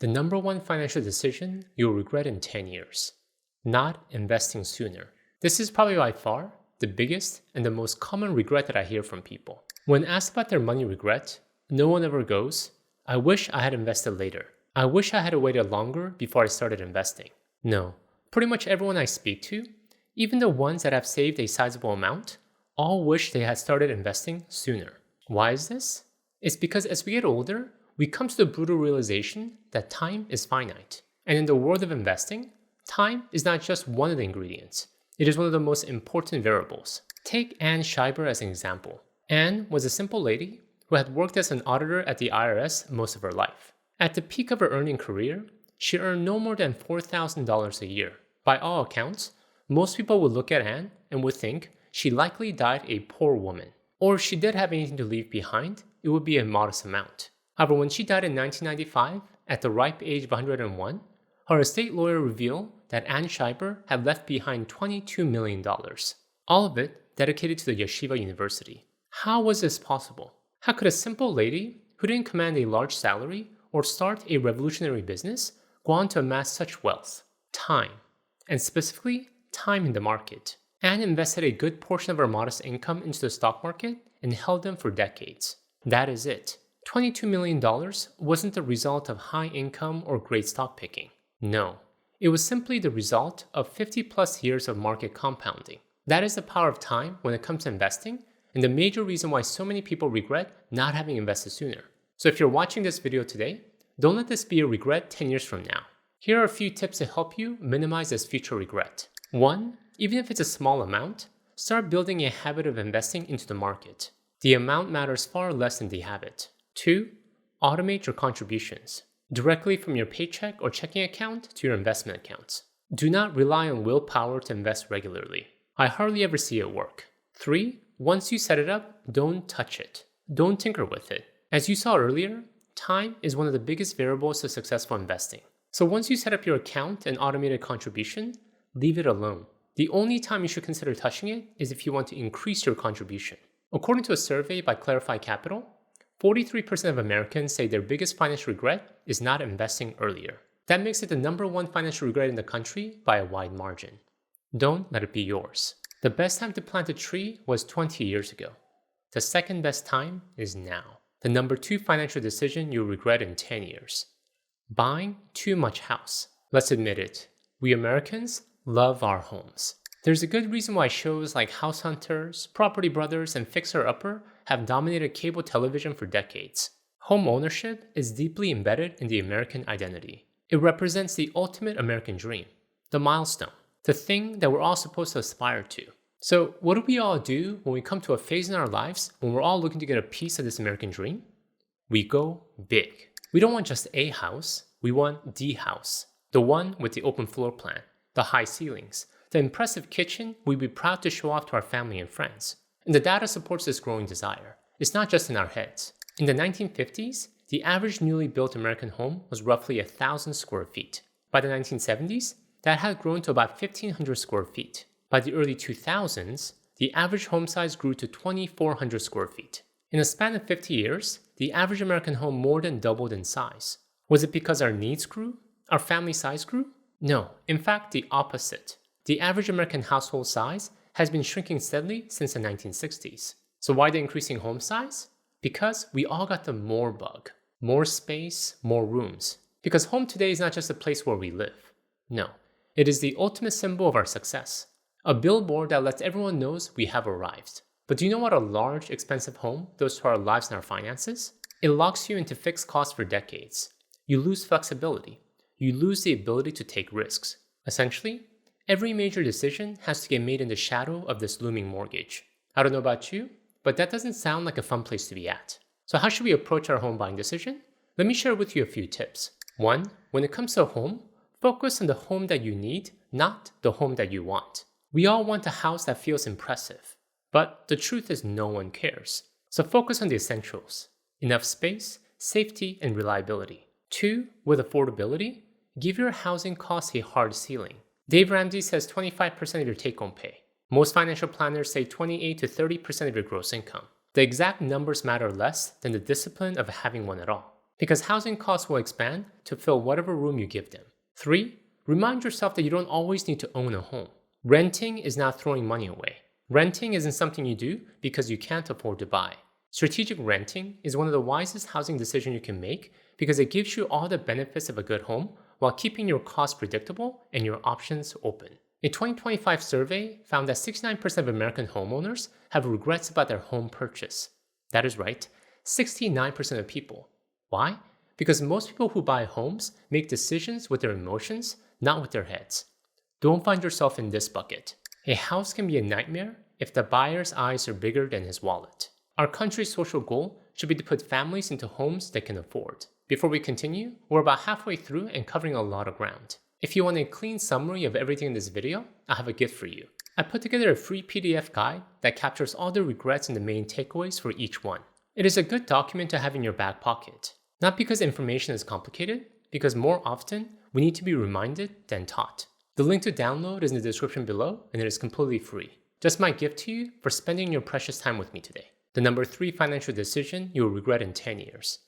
The number one financial decision you'll regret in 10 years. Not investing sooner. This is probably by far the biggest and the most common regret that I hear from people. When asked about their money regret, no one ever goes, I wish I had invested later. I wish I had waited longer before I started investing. No, pretty much everyone I speak to, even the ones that have saved a sizable amount, all wish they had started investing sooner. Why is this? It's because as we get older, we come to the brutal realization that time is finite. And in the world of investing, time is not just one of the ingredients. It is one of the most important variables. Take Ann Schreiber as an example. Ann was a simple lady who had worked as an auditor at the IRS most of her life. At the peak of her earning career, she earned no more than $4,000 a year. By all accounts, most people would look at Ann and would think she likely died a poor woman. Or if she did have anything to leave behind, it would be a modest amount. However, when she died in 1995, at the ripe age of 101, her estate lawyer revealed that Ann Schreiber had left behind $22 million, all of it dedicated to the Yeshiva University. How was this possible? How could a simple lady who didn't command a large salary or start a revolutionary business go on to amass such wealth? Time, and specifically, time in the market. Ann invested a good portion of her modest income into the stock market and held them for decades. That is it. $22 million wasn't the result of high income or great stock picking. No, it was simply the result of 50 plus years of market compounding. That is the power of time when it comes to investing, and the major reason why so many people regret not having invested sooner. So if you're watching this video today, don't let this be a regret 10 years from now. Here are a few tips to help you minimize this future regret. 1. Even if it's a small amount, start building a habit of investing into the market. The amount matters far less than the habit. 2. Automate your contributions directly from your paycheck or checking account to your investment accounts. Do not rely on willpower to invest regularly. I hardly ever see it work. 3. Once you set it up, don't touch it. Don't tinker with it. As you saw earlier, time is one of the biggest variables to successful investing. So once you set up your account and automated contribution, leave it alone. The only time you should consider touching it is if you want to increase your contribution. According to a survey by Clarify Capital, 43% of Americans say their biggest financial regret is not investing earlier. That makes it the number one financial regret in the country by a wide margin. Don't let it be yours. The best time to plant a tree was 20 years ago. The second best time is now. The number two financial decision you'll regret in 10 years. Buying too much house. Let's admit it, we Americans love our homes. There's a good reason why shows like House Hunters, Property Brothers, and Fixer Upper have dominated cable television for decades. Home ownership is deeply embedded in the American identity. It represents the ultimate American dream, the milestone, the thing that we're all supposed to aspire to. So what do we all do when we come to a phase in our lives when we're all looking to get a piece of this American dream? We go big. We don't want just a house, we want the house. The one with the open floor plan, the high ceilings, the impressive kitchen we'd be proud to show off to our family and friends. And the data supports this growing desire. It's not just in our heads. In the 1950s, the average newly built American home was roughly 1,000 square feet. By the 1970s, that had grown to about 1,500 square feet. By the early 2000s, the average home size grew to 2,400 square feet. In a span of 50 years, the average American home more than doubled in size. Was it because our needs grew? Our family size grew? No, in fact, the opposite. The average American household size has been shrinking steadily since the 1960s. So why the increasing home size? Because we all got the more bug. More space, more rooms. Because home today is not just a place where we live. No, it is the ultimate symbol of our success. A billboard that lets everyone know we have arrived. But do you know what a large, expensive home does to our lives and our finances? It locks you into fixed costs for decades. You lose flexibility. You lose the ability to take risks. Essentially, every major decision has to get made in the shadow of this looming mortgage. I don't know about you, but that doesn't sound like a fun place to be at. So how should we approach our home buying decision? Let me share with you a few tips. 1. When it comes to a home, focus on the home that you need, not the home that you want. We all want a house that feels impressive. But the truth is no one cares. So focus on the essentials. Enough space, safety, and reliability. 2. With affordability, give your housing costs a hard ceiling. Dave Ramsey says 25% of your take-home pay. Most financial planners say 28 to 30% of your gross income. The exact numbers matter less than the discipline of having one at all. because housing costs will expand to fill whatever room you give them. 3. Remind yourself that you don't always need to own a home. Renting is not throwing money away. Renting isn't something you do because you can't afford to buy. Strategic renting is one of the wisest housing decisions you can make because it gives you all the benefits of a good home while keeping your costs predictable and your options open. A 2025 survey found that 69% of American homeowners have regrets about their home purchase. That is right, 69% of people. Why? Because most people who buy homes make decisions with their emotions, not with their heads. Don't find yourself in this bucket. A house can be a nightmare if the buyer's eyes are bigger than his wallet. Our country's social goal should be to put families into homes they can afford. Before we continue, we're about halfway through and covering a lot of ground. If you want a clean summary of everything in this video, I have a gift for you. I put together a free PDF guide that captures all the regrets and the main takeaways for each one. It is a good document to have in your back pocket. Not because information is complicated, because more often, we need to be reminded than taught. The link to download is in the description below, and it is completely free. Just my gift to you for spending your precious time with me today. The number 3 financial decision you will regret in 10 years.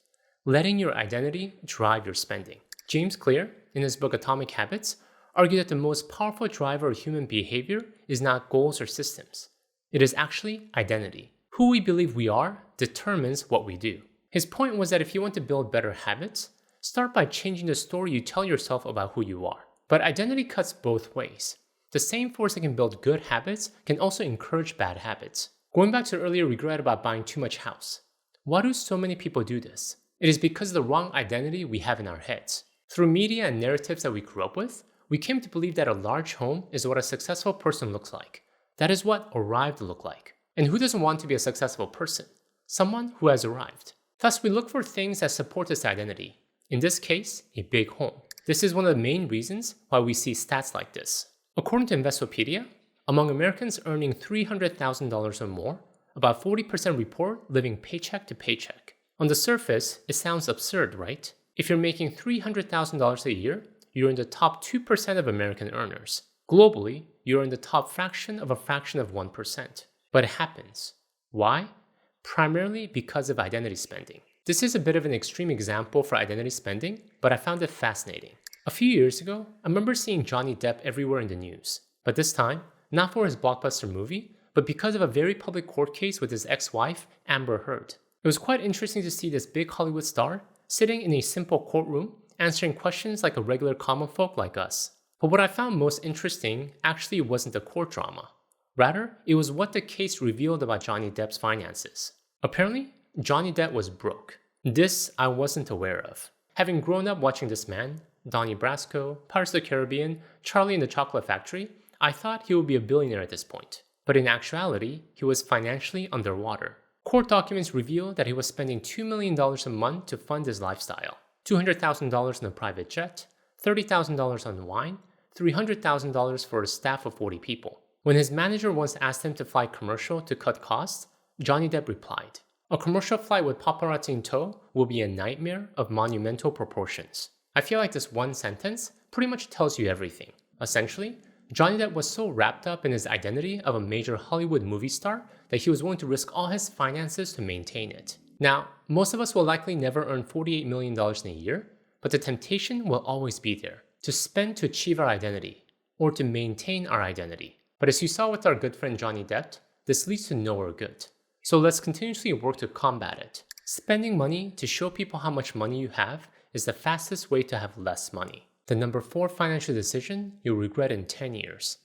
Letting your identity drive your spending. James Clear, in his book Atomic Habits, argued that the most powerful driver of human behavior is not goals or systems. It is actually identity. Who we believe we are determines what we do. His point was that if you want to build better habits, start by changing the story you tell yourself about who you are. But identity cuts both ways. The same force that can build good habits can also encourage bad habits. Going back to earlier regret about buying too much house. Why do so many people do this? It is because of the wrong identity we have in our heads. Through media and narratives that we grew up with, we came to believe that a large home is what a successful person looks like. That is what arrived look like. And who doesn't want to be a successful person? Someone who has arrived. Thus, we look for things that support this identity. In this case, a big home. This is one of the main reasons why we see stats like this. According to Investopedia, among Americans earning $300,000 or more, about 40% report living paycheck to paycheck. On the surface, it sounds absurd, right? If you're making $300,000 a year, you're in the top 2% of American earners. Globally, you're in the top fraction of a fraction of 1%. But it happens. Why? Primarily because of identity spending. This is a bit of an extreme example for identity spending, but I found it fascinating. A few years ago, I remember seeing Johnny Depp everywhere in the news. But this time, not for his blockbuster movie, but because of a very public court case with his ex-wife, Amber Heard. It was quite interesting to see this big Hollywood star sitting in a simple courtroom answering questions like a regular common folk like us. But what I found most interesting actually wasn't the court drama. Rather, it was what the case revealed about Johnny Depp's finances. Apparently, Johnny Depp was broke. This I wasn't aware of. Having grown up watching this man, Donnie Brasco, Pirates of the Caribbean, Charlie and the Chocolate Factory, I thought he would be a billionaire at this point. But in actuality, he was financially underwater. Court documents reveal that he was spending $2 million a month to fund his lifestyle. $200,000 on a private jet, $30,000 on wine, $300,000 for a staff of 40 people. When his manager once asked him to fly commercial to cut costs, Johnny Depp replied, "A commercial flight with paparazzi in tow will be a nightmare of monumental proportions." I feel like this one sentence pretty much tells you everything. Essentially, Johnny Depp was so wrapped up in his identity of a major Hollywood movie star that he was willing to risk all his finances to maintain it. Now, most of us will likely never earn $48 million in a year, but the temptation will always be there to spend to achieve our identity or to maintain our identity. But as you saw with our good friend Johnny Depp, this leads to nowhere good. So let's continuously work to combat it. Spending money to show people how much money you have is the fastest way to have less money. The number 4 financial decision you'll regret in 10 years.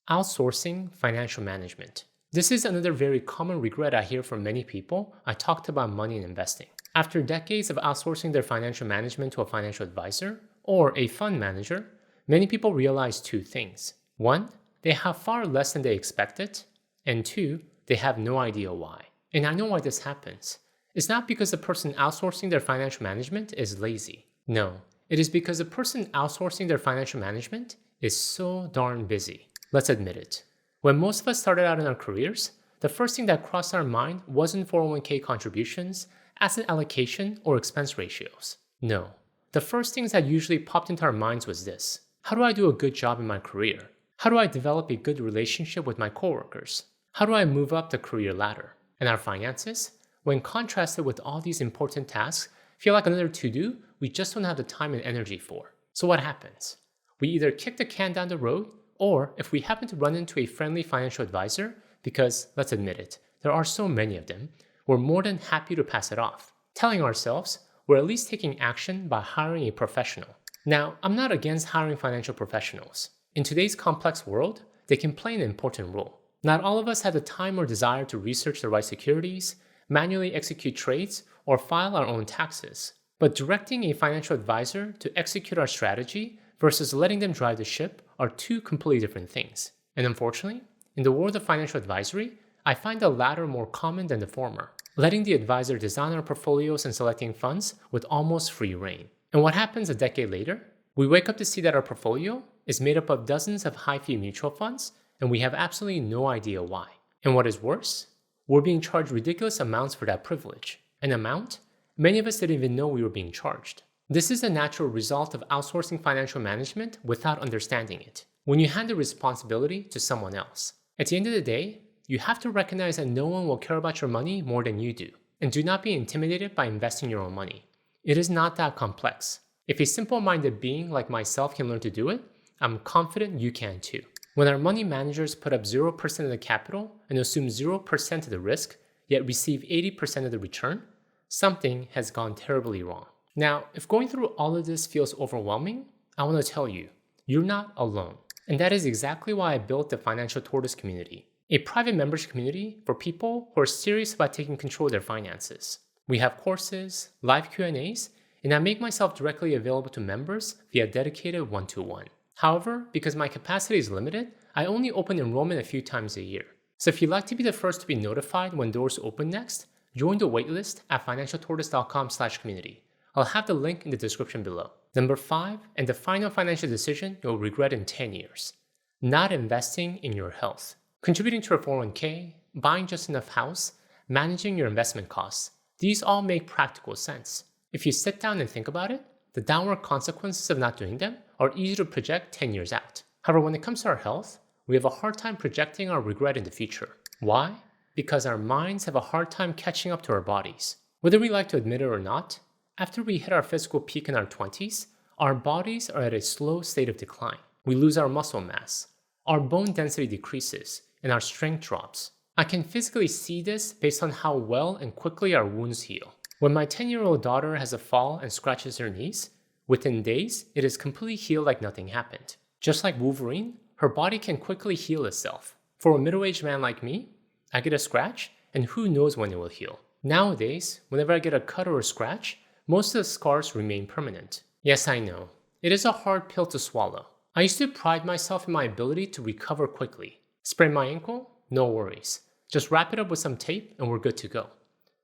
Outsourcing financial management. This is another very common regret I hear from many people I talked about money and investing. After decades of outsourcing their financial management to a financial advisor or a fund manager, many people realize 2 things. 1, they have far less than they expected, and 2, they have no idea why. And I know why this happens. It's not because the person outsourcing their financial management is lazy. No, it is because the person outsourcing their financial management is so darn busy. Let's admit it. When most of us started out in our careers, the first thing that crossed our mind wasn't 401k contributions, asset allocation, or expense ratios. No, the first things that usually popped into our minds was this. How do I do a good job in my career? How do I develop a good relationship with my coworkers? How do I move up the career ladder? And our finances, when contrasted with all these important tasks, feel like another to-do we just don't have the time and energy for. So what happens? We either kick the can down the road, or if we happen to run into a friendly financial advisor, because let's admit it, there are so many of them, we're more than happy to pass it off, telling ourselves we're at least taking action by hiring a professional. Now, I'm not against hiring financial professionals. In today's complex world, they can play an important role. Not all of us have the time or desire to research the right securities, manually execute trades, or file our own taxes. But directing a financial advisor to execute our strategy versus letting them drive the ship are two completely different things. And unfortunately, in the world of financial advisory, I find the latter more common than the former, letting the advisor design our portfolios and selecting funds with almost free reign. And what happens a decade later? We wake up to see that our portfolio is made up of dozens of high-fee mutual funds, and we have absolutely no idea why. And what is worse? We're being charged ridiculous amounts for that privilege. An amount many of us didn't even know we were being charged. This is a natural result of outsourcing financial management without understanding it. When you hand the responsibility to someone else, at the end of the day, you have to recognize that no one will care about your money more than you do. And do not be intimidated by investing your own money. It is not that complex. If a simple-minded being like myself can learn to do it, I'm confident you can too. When our money managers put up 0% of the capital and assume 0% of the risk, yet receive 80% of the return, something has gone terribly wrong. Now, if going through all of this feels overwhelming, I want to tell you, you're not alone. And that is exactly why I built the Financial Tortoise community, a private membership community for people who are serious about taking control of their finances. We have courses, live Q&As, and I make myself directly available to members via dedicated one-to-one. However, because my capacity is limited, I only open enrollment a few times a year. So if you'd like to be the first to be notified when doors open next, join the waitlist at financialtortoise.com/community. I'll have the link in the description below. Number 5, and the final financial decision you'll regret in 10 years. Not investing in your health. Contributing to your 401k, buying just enough house, managing your investment costs. These all make practical sense. If you sit down and think about it, the downward consequences of not doing them are easy to project 10 years out. However, when it comes to our health, we have a hard time projecting our regret in the future. Why? Because our minds have a hard time catching up to our bodies. Whether we like to admit it or not, after we hit our physical peak in our 20s, our bodies are at a slow state of decline. We lose our muscle mass, our bone density decreases, and our strength drops. I can physically see this based on how well and quickly our wounds heal. When my 10-year-old daughter has a fall and scratches her knees, within days, it is completely healed like nothing happened. Just like Wolverine, her body can quickly heal itself. For a middle-aged man like me, I get a scratch, and who knows when it will heal. Nowadays, whenever I get a cut or a scratch, most of the scars remain permanent. Yes, I know. It is a hard pill to swallow. I used to pride myself in my ability to recover quickly. Sprain my ankle? No worries. Just wrap it up with some tape and we're good to go.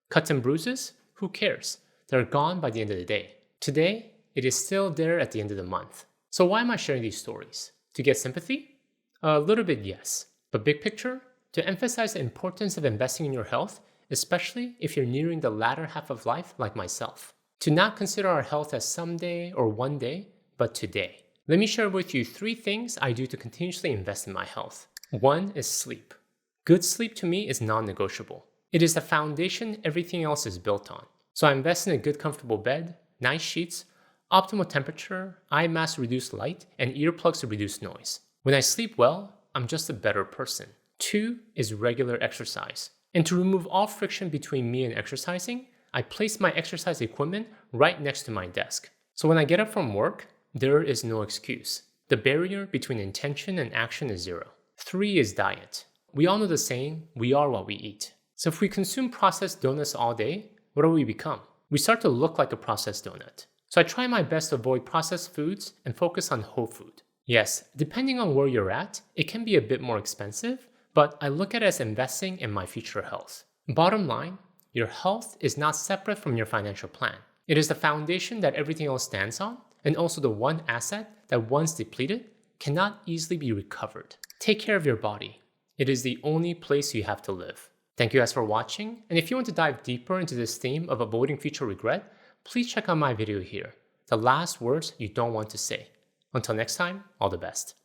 Cuts and bruises? Who cares? They're gone by the end of the day. Today, it is still there at the end of the month. So why am I sharing these stories? To get sympathy? A little bit, yes. But big picture? To emphasize the importance of investing in your health, especially if you're nearing the latter half of life like myself. To not consider our health as someday or one day, but today. Let me share with you 3 things I do to continuously invest in my health. 1 is sleep. Good sleep to me is non-negotiable. It is the foundation everything else is built on. So I invest in a good comfortable bed, nice sheets, optimal temperature, eye masks to reduce light, and earplugs to reduce noise. When I sleep well, I'm just a better person. 2 is regular exercise. And to remove all friction between me and exercising, I place my exercise equipment right next to my desk. So when I get up from work, there is no excuse. The barrier between intention and action is 0. 3 is diet. We all know the saying, we are what we eat. So if we consume processed donuts all day, what do we become? We start to look like a processed donut. So I try my best to avoid processed foods and focus on whole food. Yes, depending on where you're at, it can be a bit more expensive, but I look at it as investing in my future health. Bottom line, your health is not separate from your financial plan. It is the foundation that everything else stands on, and also the one asset that once depleted cannot easily be recovered. Take care of your body. It is the only place you have to live. Thank you guys for watching, and if you want to dive deeper into this theme of avoiding future regret, please check out my video here, the last words you don't want to say. Until next time, all the best.